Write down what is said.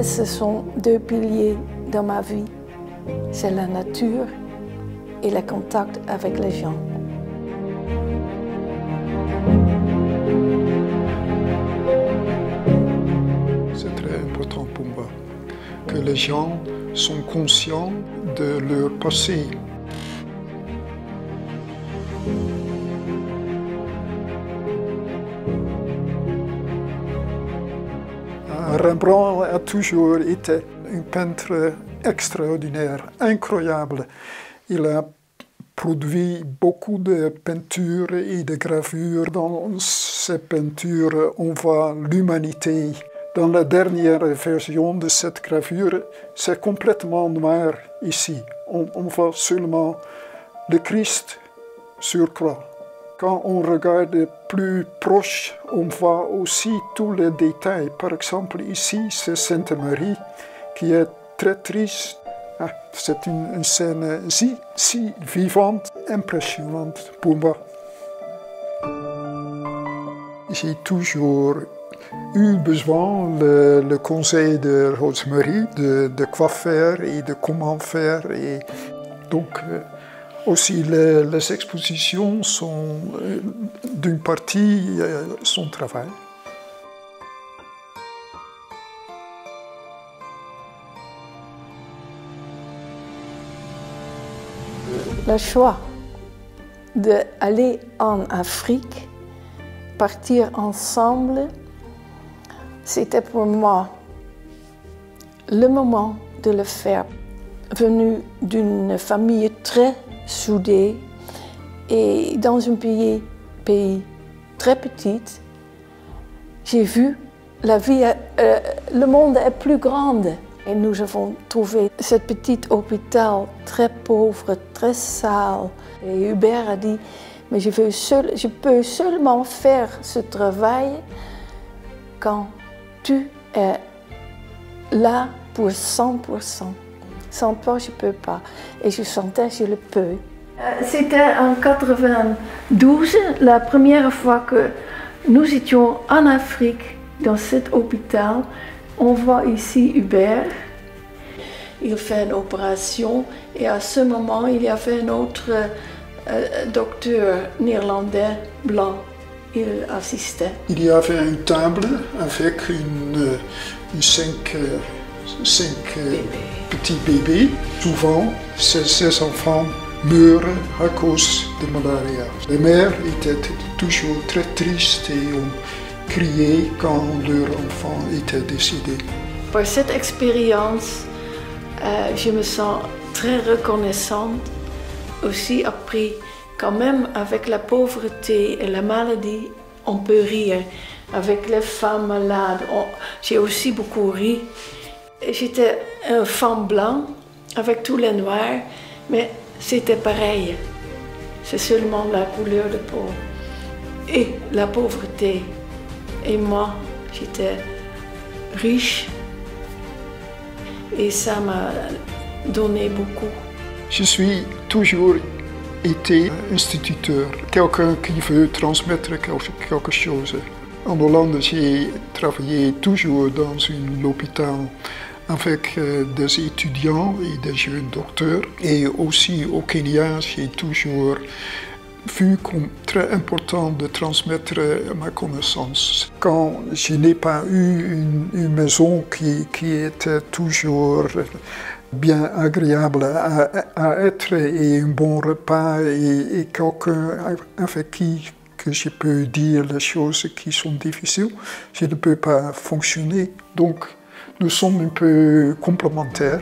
Ce sont deux piliers dans ma vie. C'est la nature et le contact avec les gens. C'est très important pour moi que les gens sont conscients de leur passé. Rembrandt a toujours été un peintre extraordinaire, incroyable. Il a produit beaucoup de peintures et de gravures. Dans ces peintures, on voit l'humanité. Dans la dernière version de cette gravure, c'est complètement noir ici. On voit seulement le Christ sur croix. Quand on regarde plus proche, on voit aussi tous les détails. Par exemple, ici, c'est Sainte Marie qui est très triste. C'est une scène si vivante, impressionnante pour moi. J'ai toujours eu besoin le conseil de Rosemary, de quoi faire et de comment faire. Et donc, aussi, les expositions sont d'une partie son travail. Le choix d'aller en Afrique, partir ensemble, c'était pour moi le moment de le faire. Venu d'une famille très soudée et dans un pays très petit, j'ai vu la vie, le monde est plus grand. Et nous avons trouvé ce petit hôpital très pauvre, très sale. Et Hubert a dit, mais je peux seulement faire ce travail quand tu es là pour 100%. Sans toi, je ne peux pas. Et je sentais que je le peux. C'était en 92, la première fois que nous étions en Afrique, dans cet hôpital. On voit ici Hubert. Il fait une opération et à ce moment, il y avait un autre docteur néerlandais blanc. Il assistait. Il y avait une table avec cinq petits bébés. Souvent, ces enfants meurent à cause de malaria. Les mères étaient toujours très tristes et ont crié quand leur enfant était décédé. Par cette expérience, je me sens très reconnaissante. Aussi appris quand même avec la pauvreté et la maladie, on peut rire. Avec les femmes malades, j'ai aussi beaucoup ri. J'étais une femme blanche avec tous les noirs, mais c'était pareil. C'est seulement la couleur de peau et la pauvreté. Et moi, j'étais riche et ça m'a donné beaucoup. Je suis toujours été instituteur, quelqu'un qui veut transmettre quelque chose. En Hollande, j'ai travaillé toujours dans un hôpital avec des étudiants et des jeunes docteurs. Et aussi au Kenya, j'ai toujours vu comme très important de transmettre ma connaissance. Quand je n'ai pas eu une maison qui était toujours bien agréable à être et un bon repas et quelqu'un avec qui que je peux dire les choses qui sont difficiles, je ne peux pas fonctionner. Donc nous sommes un peu complémentaires.